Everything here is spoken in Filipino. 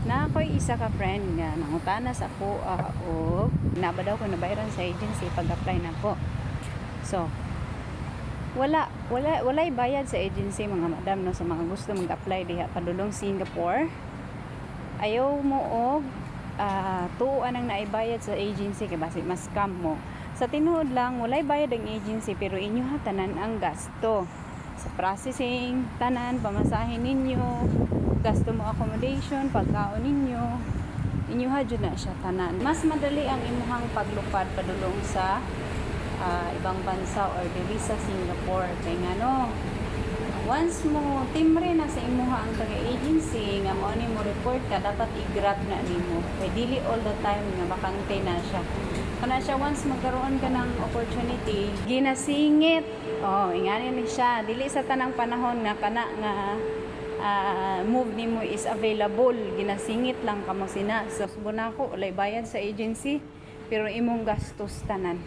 Na ako'y isa ka friend nga nangutana sa ako og naba daw ko nabayaran sa agency pag-apply nako. So, walay bayad sa agency mga madam no sa mga gusto mag-apply diha padulong Singapore. Ayaw mo og tuuan ang naibayad sa agency kay basi mas scam mo. Sa tinuod lang walay bayad ang agency pero inyo ha tanan ang gasto. Sa processing, tanan, pamasahin ninyo, gasto mo accommodation, pagkaon ninyo, inyo ha dyan na siya tanan. Mas madali ang imuhang paglupad padulong sa ibang bansa or dili sa Singapore. Kaya nga no, once mo timre na sa imuha ang taga-agency, nga mo ni mo report ka, dapat i-grab na nimo. Kaya dili all the time nga bakante na siya. Kana siya once magkaroon ka ng opportunity, ginasingit. Oh, ingani ni siya. Dili sa tanang panahon nga kana nga move nimo is available. Ginasingit lang kamo sina. So, subon ako, ulay bayad sa agency, pero imong gastos tanan.